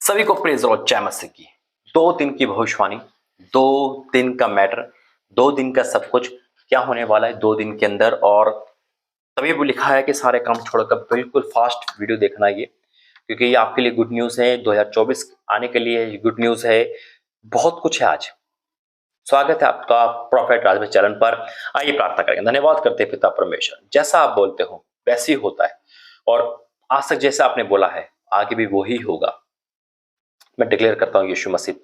सभी को प्रेज और जय मसीह की। 2 दिन की भविष्यवाणी, 2 दिन का मैटर, 2 दिन का सब कुछ क्या होने वाला है 2 दिन के अंदर। और तभी वो लिखा है कि सारे काम छोड़कर बिल्कुल फास्ट वीडियो देखना ये, क्योंकि ये आपके लिए गुड न्यूज़ है। 2024 आने के लिए गुड न्यूज़ है। बहुत कुछ है आज। स्वागत है आपका प्रॉफिट राजभाई चैनल पर। आइए प्रार्थना करेंगे। धन्यवाद करते हैं पिता परमेश्वर, जैसा आप बोलते हो वैसे ही होता है, और आज तक जैसा आपने बोला है आगे भी वही होगा। मैं डिक्लेयर करता हूँ यीशु मसीह,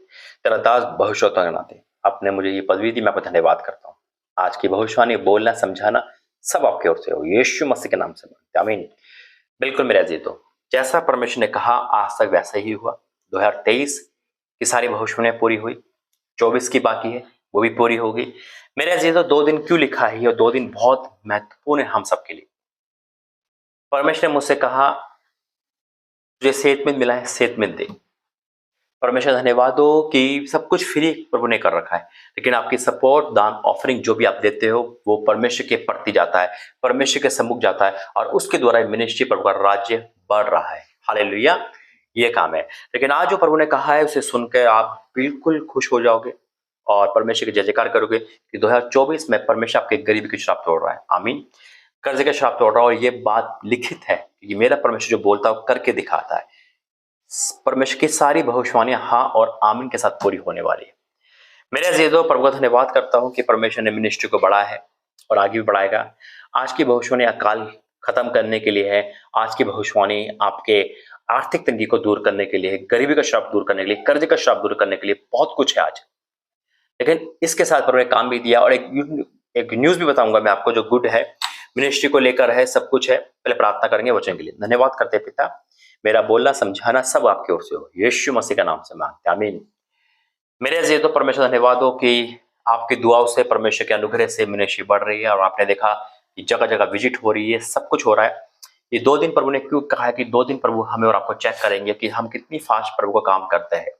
तेरा दास भविष्यवक्ता के नाते आपने मुझे ये पदवी दी, मैं आपका धन्यवाद करता हूँ। आज की भविष्यवाणी बोलना समझाना सब आपकी ओर से हो, यीशु मसीह के नाम से मांगते हैं, आमीन। बिल्कुल मेरे अजीज हो, जैसा परमेश्वर ने कहा आज तक वैसा ही हुआ। 2023 की सारी भविष्यवाणियां पूरी हुई, 24 की बाकी है वो भी पूरी होगी। मेरे अजीज हो, 2 दिन क्यों लिखा है और 2 दिन बहुत महत्वपूर्ण है हम सबके लिए। परमेश्वर ने मुझसे कहा तुझे सेहतमंद मिला है, सेहतमंद दे। परमेश्वर धन्यवाद हो कि सब कुछ फ्री प्रभु ने कर रखा है, लेकिन आपकी सपोर्ट दान ऑफरिंग जो भी आप देते हो वो परमेश्वर के प्रति जाता है, परमेश्वर के सम्मुख जाता है, और उसके द्वारा मिनिस्ट्री प्रभु का राज्य बढ़ रहा है। हालेलुया, ये काम है। लेकिन आज जो प्रभु ने कहा है उसे सुनकर आप बिल्कुल खुश हो जाओगे और परमेश्वर की जय जयकार करोगे कि 2024 में परमेश्वर आपके गरीबी की श्राप तोड़ रहा है, आमीन। कर्ज के श्राप तोड़ रहा है, और ये बात लिखित है कि मेरा परमेश्वर जो बोलता है करके दिखाता है। परमेश्वर की सारी भविष्यवाणियां हाँ और आमीन के साथ पूरी होने वाली है। मेरे अजीजों, प्रभु का धन्यवाद करता हूं कि परमेश्वर ने मिनिस्ट्री को बढ़ाया है और आगे भी बढ़ाएगा। आज की भविष्यवाणी अकाल खत्म करने के लिए है। आज की भविष्यवाणी आपके आर्थिक तंगी को दूर करने के लिए, गरीबी का श्राप दूर करने के लिए, कर्ज का श्राप दूर करने के लिए, बहुत कुछ है आज। लेकिन इसके साथ प्रभु ने काम भी दिया, और एक न्यूज भी बताऊंगा मैं आपको जो गुड है, मिनिस्ट्री को लेकर है, सब कुछ है। पहले प्रार्थना करेंगे वचन के लिए। धन्यवाद करते हैं पिता, मेरा बोलना समझाना सब आपकी ओर से हो, यीशु मसीह का नाम से मांगते हैं, आमीन। मेरे अजीज तो परमेश्वर धन्यवाद हो कि आपकी दुआओं से, परमेश्वर के अनुग्रह से मिनिस्ट्री बढ़ रही है, और आपने देखा कि जगह जगह विजिट हो रही है, सब कुछ हो रहा है। ये 2 दिन प्रभु ने क्यों कहा है कि 2 दिन प्रभु हमें और आपको चेक करेंगे कि हम कितनी फास्ट प्रभु का काम करते हैं।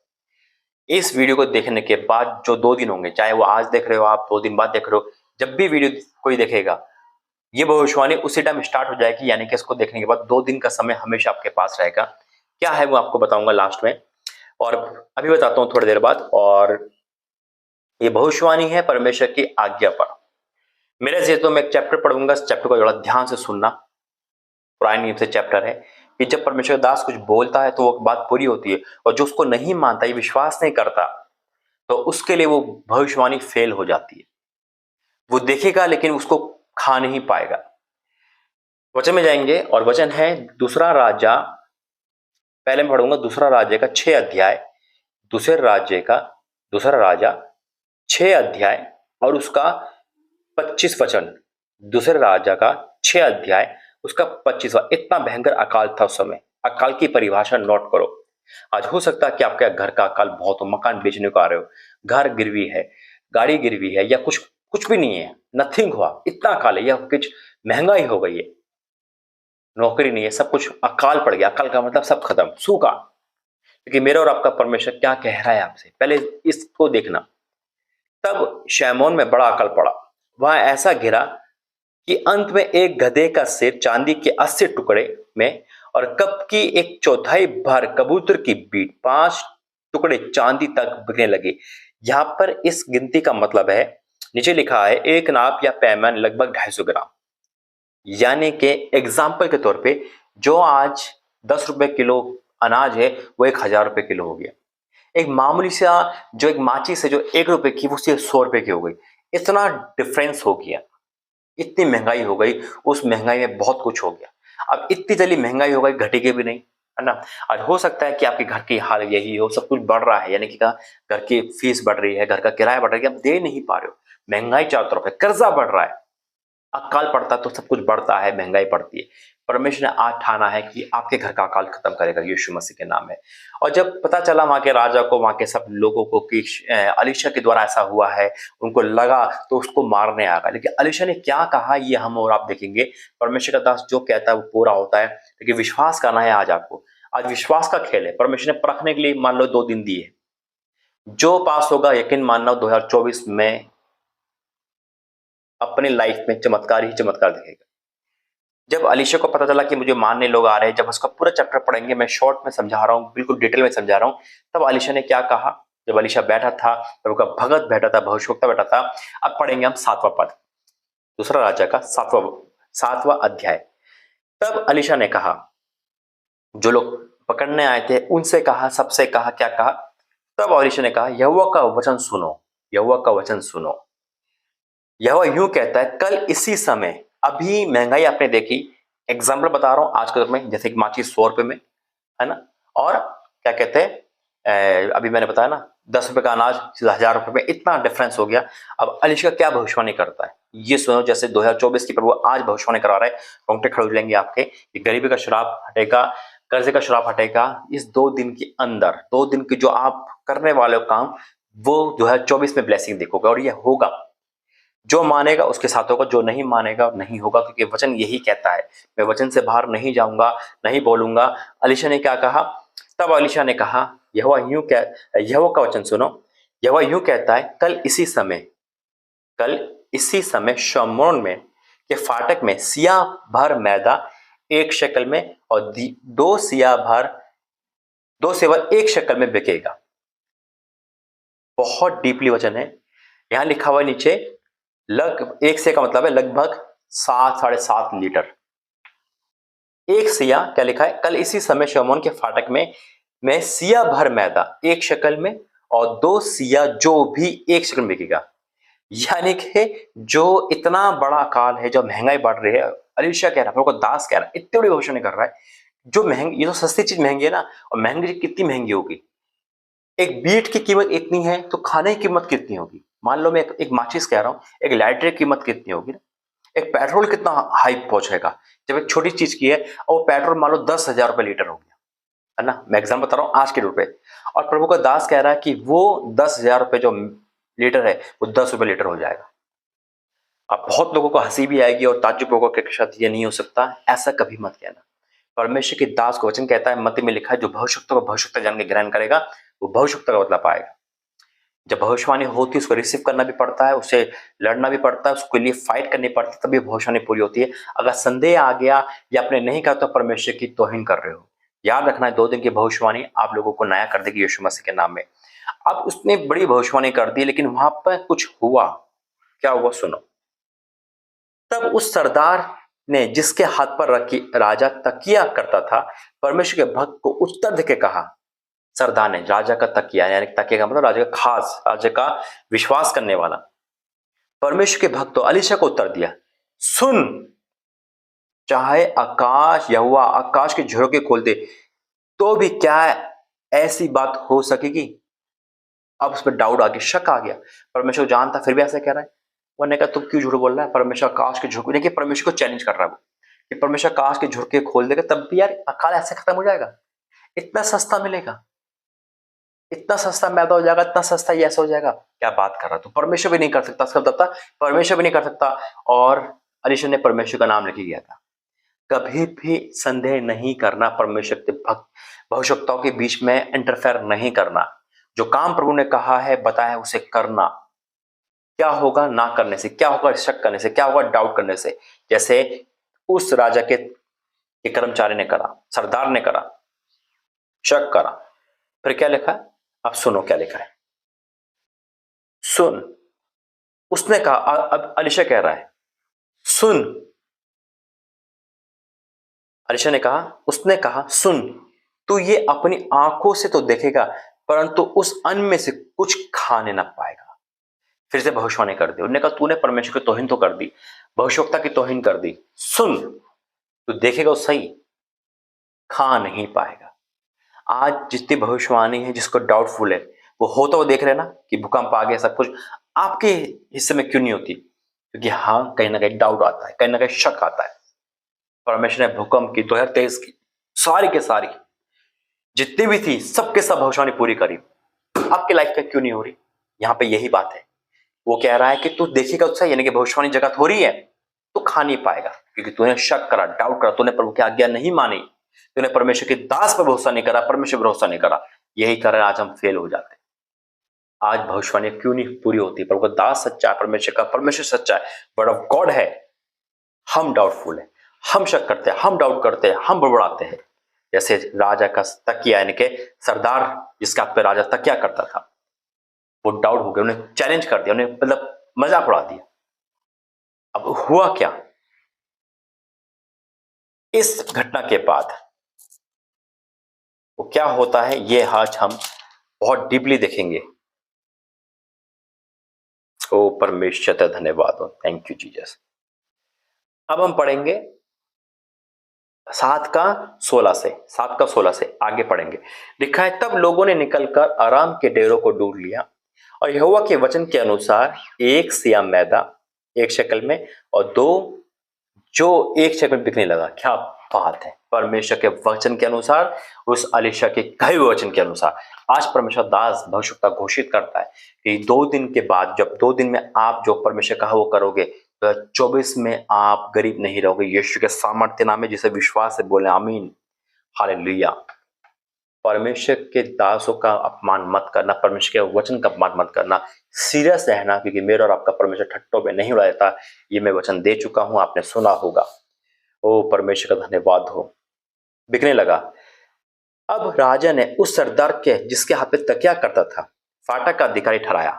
इस वीडियो को देखने के बाद जो 2 दिन होंगे, चाहे वो आज देख रहे हो आप, 2 दिन बाद देख रहे हो, जब भी वीडियो कोई देखेगा ये भविष्यवाणी उसी टाइम स्टार्ट हो जाएगी, यानी कि इसको देखने के बाद 2 दिन का समय हमेशा आपके पास रहेगा। क्या है वो आपको बताऊंगा लास्ट में, और अभी बताता हूं थोड़ी देर बाद। और ये भविष्यवाणी है परमेश्वर की आज्ञा पर। मेरे से तो मैं एक चैप्टर पढ़ूंगा, इस चैप्टर को थोड़ा ध्यान से सुनना। पुराने नियम से चैप्टर है कि जब परमेश्वर दास कुछ बोलता है तो वो बात पूरी होती है, और जो उसको नहीं मानता, ये विश्वास नहीं करता, तो उसके लिए वो भविष्यवाणी फेल हो जाती है। वो देखेगा लेकिन उसको खा नहीं पाएगा। वचन में जाएंगे, और वचन है दूसरा राजा, पहले मैं पढ़ूंगा दूसरा राज्य का 6 अध्याय, दूसरा राजा 6 अध्याय और उसका 25 वचन। दूसरे राजा का 6 अध्याय उसका 25वां। इतना भयंकर अकाल था उस समय। अकाल की परिभाषा नोट करो। आज हो सकता है कि आपके घर का अकाल बहुत हो, मकान बेचने को आ रहे हो, घर गिरवी है, गाड़ी गिरवी है, या कुछ कुछ भी नहीं है, नथिंग हुआ, इतना अकाल है, या कुछ महंगाई हो गई है, नौकरी नहीं है, सब कुछ अकाल पड़ गया। अकाल का मतलब सब खत्म, सूखा। क्योंकि मेरा और आपका परमेश्वर क्या कह रहा है आपसे, पहले इसको देखना। तब शैमोन में बड़ा अकाल पड़ा, वहां ऐसा गिरा कि अंत में एक गधे का सिर चांदी के 80 टुकड़े में, और कप की 1/4 भर कबूतर की बीट, 5 टुकड़े चांदी तक बिकने लगे। यहां पर इस गिनती का मतलब है, नीचे लिखा है एक नाप या पैमान लगभग 250 ग्राम। यानी कि एग्जाम्पल के तौर पे जो आज 10 रुपए किलो अनाज है वो 1000 रुपए किलो हो गया। एक मामूली सा जो एक माचिस है जो 1 रुपए की, वो सिर्फ 100 रुपए की हो गई। इतना डिफरेंस हो गया, इतनी महंगाई हो गई। उस महंगाई में बहुत कुछ हो गया। अब इतनी जल्दी महंगाई हो गई, घटेगी भी नहीं, है ना। आज हो सकता है कि आपके घर की हाल यही हो, सब कुछ बढ़ रहा है, यानी कि घर की फीस बढ़ रही है, घर का किराया बढ़ रहा है, आप दे नहीं पा रहे हो, महंगाई चारों तरफ है, कर्जा बढ़ रहा है। अकाल पड़ता तो सब कुछ बढ़ता है, महंगाई बढ़ती है। परमेश्वर ने आज ठाना है कि आपके घर का अकाल खत्म करेगा, यीशु मसीह के नाम है। और जब पता चला वहां के राजा को, वहां के सब लोगों को कि अलीशा के द्वारा ऐसा हुआ है, उनको लगा तो उसको मारने आ गया। लेकिन अलीशा ने क्या कहा ये हम और आप देखेंगे। परमेश्वर का दास जो कहता है वो पूरा होता है, लेकिन विश्वास करना है आज आपको। आज विश्वास का खेल है। परमेश्वर ने परखने के लिए मान लो 2 दिन दिए, जो पास होगा यकीन मानना 2024 में अपनी लाइफ में चमत्कार ही चमत्कार दिखेगा। जब अलीशा को पता चला कि मुझे मारने लोग आ रहे हैं, जब उसका पूरा चैप्टर पढ़ेंगे, मैं शॉर्ट में समझा रहा हूँ, बिल्कुल डिटेल में समझा रहा हूँ, तब अलीशा ने क्या कहा। जब अलीशा बैठा था, तब उसका भगत बैठा था, भविष्यवक्ता बैठा था। अब पढ़ेंगे हम 7वां पद, दूसरा राजा का 7वां अध्याय। तब अलीशा ने कहा, जो लोग पकड़ने आए थे उनसे कहा, सबसे कहा, क्या कहा। तब अलीशा ने कहा, यहोवा का वचन सुनो, यहोवा का वचन सुनो। यहोवा यूं कहता है, कल इसी समय, अभी महंगाई आपने देखी, एग्जाम्पल बता रहा हूं आज के दौर में, जैसे कि माचिस 100 रुपए में है ना, और क्या कहते हैं, अभी मैंने बताया ना 10 रुपए का अनाज सीधा 1000 रुपए में, इतना डिफरेंस हो गया। अब अलीशा क्या भविष्यवाणी करता है ये सुनो, जैसे 2024 की प्रभु आज भविष्यवाणी करा रहा है, रोंगटे खड़े हो जाएंगे आपके। ये गरीबी का श्राप हटेगा, कर्जे का श्राप हटेगा इस 2 दिन के अंदर। 2 दिन के जो आप करने वाले हो काम, वो 2024 में ब्लेसिंग देखोगे, और ये होगा। जो मानेगा उसके साथ होगा, जो नहीं मानेगा नहीं होगा, क्योंकि वचन यही कहता है, मैं वचन से बाहर नहीं जाऊंगा, नहीं बोलूंगा। अलीशा ने क्या कहा। तब अलीशा ने कहा, यहोवा का वचन सुनो, यहोवा यूं कहता है, कल इसी समय शमोन में के फाटक में सिया भर मैदा 1 शेकल में, और 2 सेवर 1 शेकल में बिकेगा। बहुत डीपली वचन है, यहां लिखा हुआ नीचे, 1 से का मतलब है लगभग 7 साढ़े 7 लीटर। 1 सिया क्या लिखा है, कल इसी समय शमोन के फाटक में सिया भर मैदा 1 शकल में, और 2 सिया जो भी 1 शकल में बिकेगा। यानी कि जो इतना बड़ा काल है, जो महंगाई बढ़ रही है, अलीशा कह रहा है, को दास कह रहा है, इतनी बड़ी घोषणा कर रहा है, जो महंगी, ये तो सस्ती चीज महंगी है ना, और महंगी चीज कितनी महंगी होगी। एक बीट की कीमत इतनी है, तो खाने की कीमत कितनी होगी। मान लो मैं एक माचिस कह रहा हूँ, एक लाइटर की कीमत कितनी होगी ना, एक पेट्रोल कितना हाई पहुंचेगा। जब एक छोटी चीज की है, और वो पेट्रोल मान लो 10,000 रुपए लीटर हो गया, है ना, मैं एग्जाम बता रहा हूँ आज के रुपए, और प्रभु का दास कह रहा है कि वो 10,000 रुपए जो लीटर है, वो 10 रुपए लीटर हो जाएगा। अब बहुत लोगों को हंसी भी आएगी और ताज्जुब होगा कि शायद ये नहीं हो सकता, ऐसा कभी मत कहना। परमेश्वर के दास को वचन कहता है, मत्ती में लिखा है, जो भविष्यवक्ता को भविष्यवक्ता जान के ग्रहण करेगा, वो भविष्यवक्ता का मतलब पाएगा। जब भविष्यवाणी होती है, उसको रिसीव करना भी पड़ता है, उससे लड़ना भी पड़ता है, उसके लिए फाइट करनी पड़ती है, तभी भविष्यवाणी पूरी होती है। अगर संदेह आ गया या आपने नहीं कहा, तो परमेश्वर की तौहीन कर रहे हो। याद रखना है, 2 दिन की भविष्यवाणी आप लोगों को नया कर देगी यीशु मसीह के नाम में। अब उसने बड़ी भविष्यवाणी कर दी, लेकिन वहां पर कुछ हुआ। क्या हुआ सुनो। तब उस सरदार ने, जिसके हाथ पर रखी राजा तकिया करता था, परमेश्वर के भक्त को उत्तर देके कहा। सरदार ने राजा का तकिया, यानी तकिया का मतलब राजा का खास, राजा का विश्वास करने वाला परमेश्वर के भक्त तो अलीशा को उत्तर दिया, सुन, चाहे आकाश, यहोवा आकाश के झरोखे खोल दे, तो भी क्या ऐसी बात हो सकेगी। अब उस पर डाउट आ गया, शक आ गया। परमेश्वर जानता, फिर भी ऐसा कह रहा है। उन्होंने कहा, तुम क्यों झूठ बोल रहा है। परमेश्वर आकाश के झरोखे, देखिए परमेश्वर को चैलेंज कर रहा है वो, कि परमेश्वर आकाश के झरोखे खोल देगा, तब भी यार अकाल ऐसे खत्म हो जाएगा, इतना सस्ता मिलेगा, इतना सस्ता मैदा हो जाएगा, इतना सस्ता ये ऐसा हो जाएगा, क्या बात कर रहा। तो परमेश्वर भी नहीं कर सकता, इसका मतलब परमेश्वर भी नहीं कर सकता। और अलीशा ने परमेश्वर का नाम लेके गया था। कभी भी संदेह नहीं करना, परमेश्वर के भक्त भविष्यवक्ताओं के बीच में इंटरफेयर नहीं करना। जो काम प्रभु ने कहा है, बताया, उसे करना। क्या होगा ना करने से, क्या होगा शक करने से, क्या होगा डाउट करने से। जैसे उस राजा के कर्मचारी ने करा, सरदार ने करा, शक करा। फिर क्या लिखा है, अब सुनो क्या लिखा है। सुन, उसने कहा, अब अलीशा कह रहा है, सुन। अलीशा ने कहा, उसने कहा, सुन, तू ये अपनी आंखों से तो देखेगा, परंतु उस अन्न में से कुछ खाने ना पाएगा। फिर से भविष्यवाणी कर दी। उन्होंने कहा, तूने परमेश्वर की तौहीन तो कर दी, भविष्यवक्ता की तौहीन कर दी। सुन, तू देखेगा, सही खा नहीं पाएगा। आज जितनी भविष्यवाणी है, जिसको डाउटफुल है, वो होता हुआ देख रहे हैं ना, कि भूकंप आ गया, सब कुछ आपके हिस्से में क्यों नहीं होती, क्योंकि हाँ, कहीं ना कहीं डाउट आता है, कहीं ना कहीं शक आता है। परमेश्वर ने भूकंप की, 2023 की, सारी के सारी जितनी भी थी, सबके सब भविष्यवाणी पूरी करी। आपके लाइफ में क्यों नहीं हो रही। यहाँ पे यही बात है। वो कह रहा है कि तू देखेगा उत्साह, यानी कि भविष्यवाणी जगत हो रही है, तो खा नहीं पाएगा, क्योंकि तूने शक करा, डाउट करा, तूने प्रभु की आज्ञा नहीं मानी, तूने परमेश्वर के दास पर भरोसा नहीं करा, परमेश्वर भरोसा नहीं करा। यही कारण आज हम फेल हो जाते हैं। आज भविष्यवाणी क्यों नहीं पूरी होती। प्रभु का दास सच्चा है, परमेश्वर का परमेश्वर सच्चा है, वर्ड ऑफ गॉड है, हम डाउटफुल है। हम शक करते हैं, हम डाउट करते हैं, हम बड़बड़ाते हैं। जैसे राजा का तकिया, यानी कि सरदार जिसके हाथ पे राजा तकिया करता था, वो डाउट हो गया, उन्हें चैलेंज कर दिया, उन्हें मतलब मजाक उड़ा दिया। अब हुआ क्या इस घटना के बाद, वो क्या होता है ये आज हम बहुत डीपली देखेंगे। ओ परमेश्वर धन्यवाद हो, थैंक यू जीसस। अब हम पढ़ेंगे 7 का 16 से आगे पढ़ेंगे। लिखा है, तब लोगों ने निकलकर आराम के डेरों को ढूंढ लिया और यहोवा के वचन के अनुसार 1 सिया मैदा 1 शकल में और 2 जो 1 शकल में बिकने लगा। क्या बात है, परमेश्वर के वचन के अनुसार, उस अलीशा के कहे हुए वचन के अनुसार आज परमेश्वर दास भविष्यवक्ता घोषित करता है कि 2 दिन के बाद, जब 2 दिन में आप जो परमेश्वर कहा वो करोगे, तो 24 में आप गरीब नहीं रहोगे। यीशु के सामर्थ्य नाम में जिसे विश्वास से बोले आमीन, हालेलुया। परमेश्वर के दासों का अपमान मत करना, परमेश्वर के वचन का अपमान मत करना, सीरियस रहना, क्योंकि मेरा और आपका परमेश्वर ठट्टों में नहीं उड़ा देता। ये मैं वचन दे चुका हूं, आपने सुना होगा। ओ परमेश्वर का धन्यवाद हो। बिकने लगा। अब राजा ने उस सरदार के जिसके हाथ पे तकिया करता था फाटक का अधिकारी ठहराया।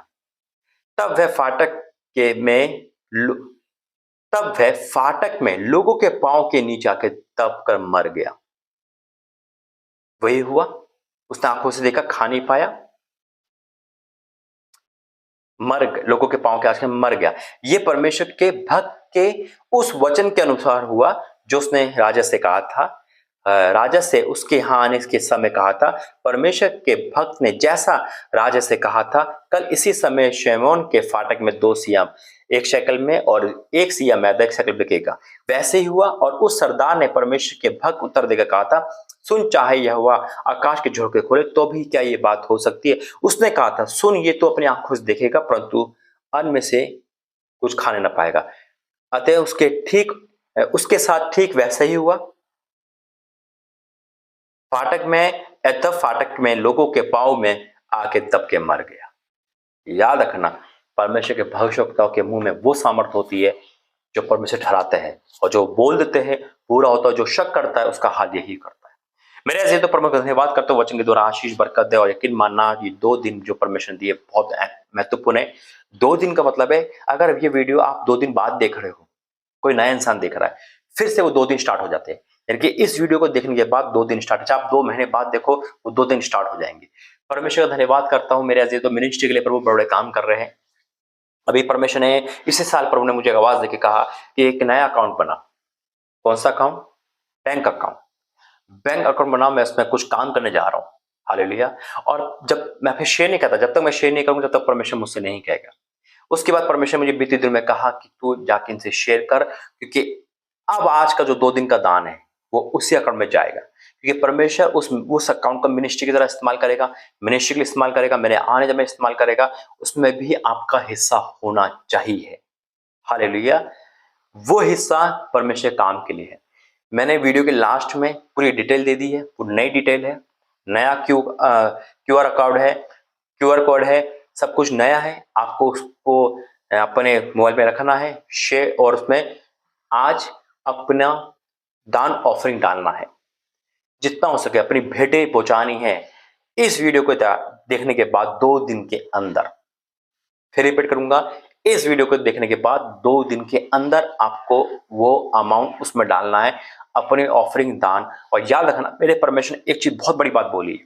तब वह फाटक के में तब वह फाटक में लोगों के पांव के नीचे आके दब कर मर गया। वही हुआ, उसने आंखों से देखा, खा नहीं पाया, लोगों के पांव के आगे मर गया। ये परमेश्वर के भक्त के उस वचन के अनुसार हुआ जो उसने राजा से कहा था। राजा से उसके यहाँ आने के समय कहा था। परमेश्वर के भक्त ने जैसा राजा से कहा था, कल इसी समय शैमोन के फाटक में 2 सिया 1 शकल में और 1 सिया मैदा 1 शकल बिकेगा। वैसे ही हुआ। और उस सरदार ने परमेश्वर के भक्त उत्तर देकर कहा था, सुन, चाहे यहोवा आकाश के झोंके खोले तो भी क्या ये बात हो सकती है। उसने कहा था, सुन, ये तो अपनी आंखों से देखेगा परंतु अन्न में से कुछ खाने ना पाएगा। अतः उसके साथ ठीक वैसा ही हुआ। फाटक में लोगों के पांव में आके दब के मर गया। याद रखना, परमेश्वर के भविष्यवक्ताओं के मुंह में वो सामर्थ होती है जो परमेश्वर ठहराते हैं, और जो बोल देते हैं पूरा होता है, जो शक करता है उसका हाल यही करता है। मेरे ऐसे तो परमेश्वर धन्यवाद करते हो, वचन के द्वारा आशीष बरकत दे। और यकीन मानना, ये 2 दिन जो परमेश्वर दिए बहुत महत्वपूर्ण है। 2 दिन का मतलब है, अगर ये वीडियो आप 2 दिन बाद देख रहे हो, कोई नया इंसान देख रहा है, फिर से वो 2 दिन स्टार्ट हो जाते हैं। यानी कि इस वीडियो को देखने के बाद 2 दिन स्टार्ट, चाहे आप 2 महीने बाद देखो, वो 2 दिन स्टार्ट हो जाएंगे। परमेश्वर का धन्यवाद करता हूँ। मेरे अजीज तो मिनिस्ट्री के लिए प्रभु बड़े काम कर रहे हैं। अभी परमेश्वर ने इसी साल प्रभु ने मुझे आवाज देके कहा कि एक नया अकाउंट बना। कौन सा account? Bank account. Bank account बना, मैं उसमें कुछ काम करने जा रहा हूँ। हालेलुया। और जब मैं फिर शेयर नहीं करता, जब तक मैं शेयर नहीं करूंगा तब तक परमेश्वर मुझसे नहीं कहेगा। उसके बाद परमेश्वर मुझे बीते दिन में कहा कि तू जाके इनसे शेयर कर, क्योंकि अब आज का जो 2 दिन का दान है वो उसी अकाउंट में जाएगा। क्योंकि परमेश्वर उस अकाउंट को मिनिस्ट्री की तरह इस्तेमाल करेगा, मिनिस्ट्री के लिए इस्तेमाल करेगा, मेरे आने जब में इस्तेमाल करेगा, उसमें भी आपका हिस्सा होना चाहिए। हालेलुया। वो हिस्सा परमेश्वर काम के लिए है। मैंने वीडियो के लास्ट में पूरी डिटेल दे दी है, पूरी नई डिटेल है, नया क्यूआर कोड है, सब कुछ नया है। आपको उसको अपने मोबाइल में रखना है, शेयर, और उसमें आज अपना दान ऑफरिंग डालना है, जितना हो सके अपनी भेंटें पहुंचानी है। इस वीडियो को देखने के बाद 2 दिन के अंदर, फिर रिपीट करूंगा, इस वीडियो को देखने के बाद 2 दिन के अंदर आपको वो अमाउंट उसमें डालना है, अपने ऑफरिंग दान। और याद रखना, मेरे परमेश्वर ने एक चीज बहुत बड़ी बात बोली है,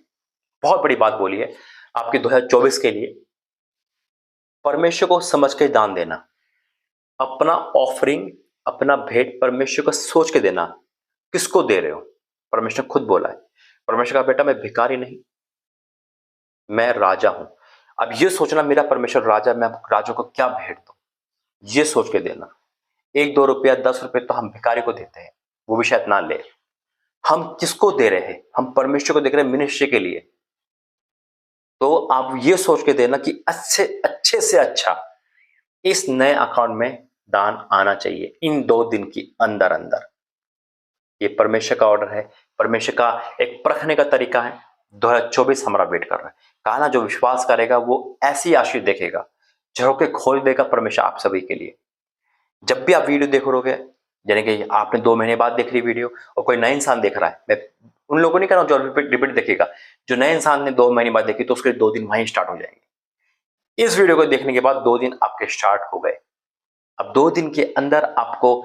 बहुत बड़ी बात बोली है आपके 2024 के लिए। परमेश्वर को समझ के दान देना, अपना ऑफरिंग, अपना भेंट परमेश्वर को सोच के देना। किसको दे रहे हो? परमेश्वर खुद बोला है, परमेश्वर का बेटा मैं भिखारी नहीं, मैं राजा हूं। अब ये सोचना, मेरा परमेश्वर राजा, मैं राजा को क्या भेंट दूं, ये सोच के देना। 1-2 रुपया 10 रुपए तो हम भिखारी को देते हैं, वो भी शायद ना ले। हम किसको दे रहे हैं? हम परमेश्वर को देख रहे हैं, मिनिस्ट्री के लिए। तो आप ये सोच के देना कि अच्छे से अच्छा इस नए अकाउंट में दान आना चाहिए इन 2 दिन की अंदर अंदर। ये परमेश्वर का ऑर्डर है, परमेश्वर का एक परखने का तरीका है। 2024 हमारा वेट कर रहा है। कहा ना, जो विश्वास करेगा वो ऐसी आशीष देखेगा, झरोके खोल देगा परमेश्वर आप सभी के लिए। जब भी आप वीडियो देखोगे, यानी कि आपने 2 महीने बाद देख ली वीडियो और कोई नया इंसान देख रहा है, मैं उन लोगों को नहीं कह रहा हूँ जो रिपीट देखेगा, जो नए इंसान ने 2 महीने बाद देखी तो उसके 2 दिन वहीं स्टार्ट हो जाएंगे। इस वीडियो को देखने के बाद 2 दिन आपके स्टार्ट हो गए। अब 2 दिन के अंदर आपको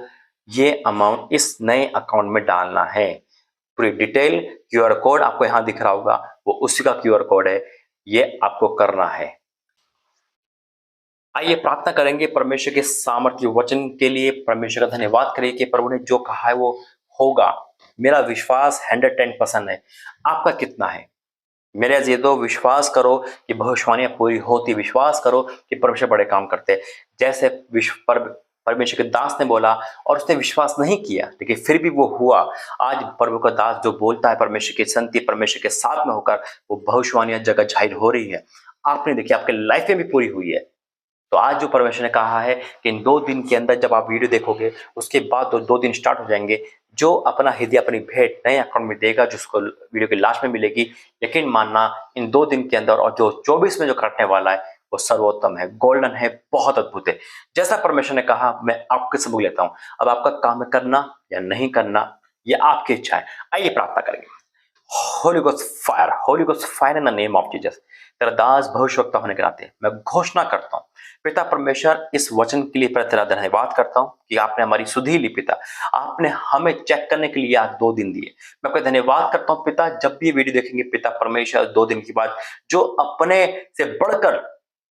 ये अमाउंट इस नए अकाउंट में डालना है। पूरी डिटेल क्यूआर कोड आपको यहां दिख रहा होगा, वो उसी का क्यूआर कोड है, ये आपको करना है। आइए प्रार्थना करेंगे परमेश्वर के सामर्थ्य वचन के लिए, परमेश्वर का धन्यवाद करिए कि प्रभु ने जो कहा है वो होगा। मेरा विश्वास 110% है, आपका कितना है? मेरे अजीजों, विश्वास करो कि भविष्यवाणियां पूरी होती, विश्वास करो कि परमेश्वर बड़े काम करते हैं। जैसे परमेश्वर के दास ने बोला और उसने विश्वास नहीं किया, लेकिन फिर भी वो हुआ। आज प्रभु का दास जो बोलता है परमेश्वर की संति, परमेश्वर के साथ में होकर, वो भविष्यवाणियां जगह जाहिर हो रही है। आपने देखिए आपके लाइफ में भी पूरी हुई है। तो आज जो परमेश्वर ने कहा है कि इन 2 दिन के अंदर जब आप वीडियो देखोगे, उसके बाद 2 दिन स्टार्ट हो जाएंगे, जो अपना हृदय अपनी भेंट नए अकाउंट में देगा, जिसको वीडियो के लास्ट में मिलेगी, यकीन मानना इन 2 दिन के अंदर और जो 24 में जो कटने वाला है वो सर्वोत्तम है, गोल्डन है, बहुत अद्भुत है। जैसा परमेश्वर ने कहा मैं आपके सबूत लेता हूं। अब आपका काम है करना या नहीं करना, ये आपकी इच्छा है। आइए प्रार्थना करेंगे। Holi ghost fire in the name of Jesus. तेरा दास भविष्यवक्ता होने के नाते मैं घोषणा करता हूं, पिता परमेश्वर, इस वचन के लिए तेरा धन्यवाद करता हूं कि आपने हमारी सुधि ली पिता। आपने हमें चेक करने के लिए आज 2 दिन दिए। मैं आपका धन्यवाद करता हूं पिता, जब भी वीडियो देखेंगे पिता परमेश्वर 2 दिन के बाद जो अपने से बढ़कर,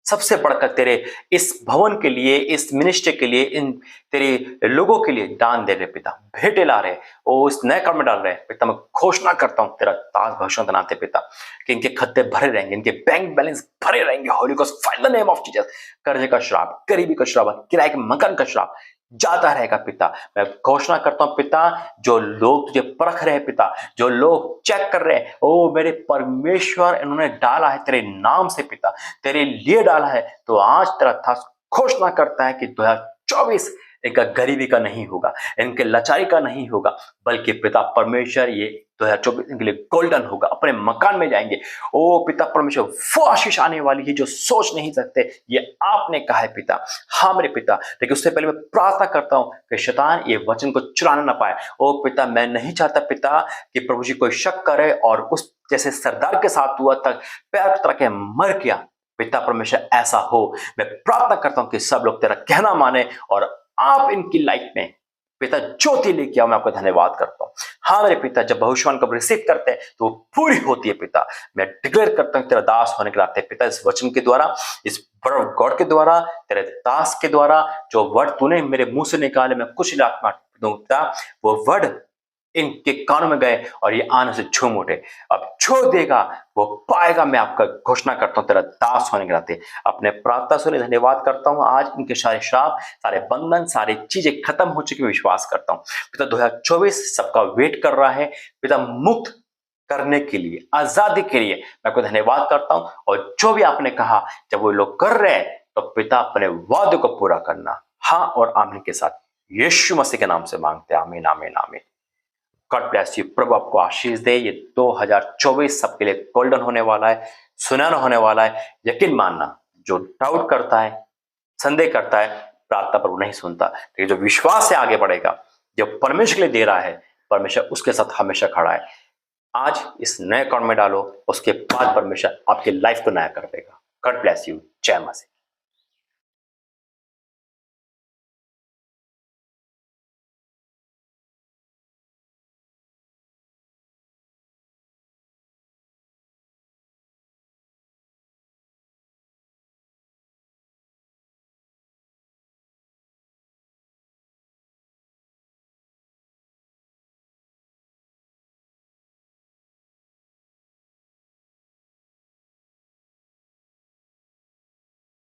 सबसे बढ़कर तेरे इस भवन के लिए, इस मिनिस्ट्री के लिए, इन तेरे लोगों के लिए दान दे रहे पिता, भेंटे ला रहे, वो इस नए काम में डाल रहे पिता। मैं घोषणा करता हूं तेरा दास भविष्य बनाते पिता कि इनके खत्ते भरे रहेंगे, इनके बैंक बैलेंस भरे रहेंगे। Holi ghost final name of Jesus. कर्जे का श्राप, गरीबी का श्राप, किराए के मकान का श्राप जाता रहेगा पिता। मैं घोषणा करता हूं पिता, जो लोग तुझे परख रहे हैं पिता, जो लोग चेक कर रहे हैं, ओ मेरे परमेश्वर, इन्होंने डाला है तेरे नाम से पिता, तेरे लिए डाला है, तो आज तेरा था घोषणा करता है कि 2024 इनका गरीबी का नहीं होगा, इनके लाचारी का नहीं होगा, बल्कि पिता परमेश्वर ये 2024 इनके लिए गोल्डन होगा। अपने मकान में जाएंगे। ओ पिता परमेश्वर, वो आशीष आने वाली है जो सोच नहीं सकते, ये आपने कहा है पिता। हाँ मेरे पिता, लेकिन उससे पहले मैं प्रार्थना करता हूं कि शैतान ये वचन को चुराना ना पाए। ओ पिता, मैं नहीं चाहता पिता कि प्रभु जी कोई शक करे और उस जैसे सरदार के साथ हुआ तक पैर उतर के मर गया। पिता परमेश्वर ऐसा हो, मैं प्रार्थना करता हूं कि सब लोग तेरा कहना माने और आप इनकी लाइफ में पिता ज्योति लेके आओ। मैं आपका धन्यवाद करता हूं। हाँ मेरे पिता, जब भविष्यवाणी को रिसीव करते हैं तो वो पूरी होती है पिता। मैं डिक्लेयर करता हूं तेरा दास होने के नाते पिता, इस वचन के द्वारा, इस वर्ड ऑफ गॉड के द्वारा, तेरे दास के द्वारा, जो वर्ड तूने मेरे मुंह से निकाले, मैं कुछ आत्मा दूंगा, वो वर्ड इनके कानों में गए और ये आने से झूम उठे। अब जो देगा वो पाएगा। मैं आपका घोषणा करता हूं तेरा दास होने के नाते। अपने प्रार्थना सुने धन्यवाद करता हूं। आज इनके सारे श्राप, सारे बंधन, सारी चीजें खत्म हो चुकी, विश्वास करता हूं पिता। 2024 सबका वेट कर रहा है पिता, मुक्त करने के लिए, आजादी के लिए मैं आपको धन्यवाद करता हूं। और जो भी आपने कहा जब वो लोग कर रहे हैं, तो पिता अपने वादे को पूरा करना। हाँ और आमीन के साथ यीशु मसीह के नाम से मांगते हैं, आमीन आमीन आमीन। God bless you. प्रभु आपको आशीष दे। ये 2024 सबके लिए गोल्डन होने वाला है, सुनहरा होने वाला है। यकीन मानना, जो डाउट करता है, संदेह करता है, प्रार्थना प्रभु नहीं सुनता, लेकिन जो विश्वास से आगे बढ़ेगा, जो परमेश्वर के लिए दे रहा है, परमेश्वर उसके साथ हमेशा खड़ा है। आज इस नए अकाउंट में डालो, उसके बाद परमेश्वर आपकी लाइफ को नया कर देगा। God bless you. जय मसीह।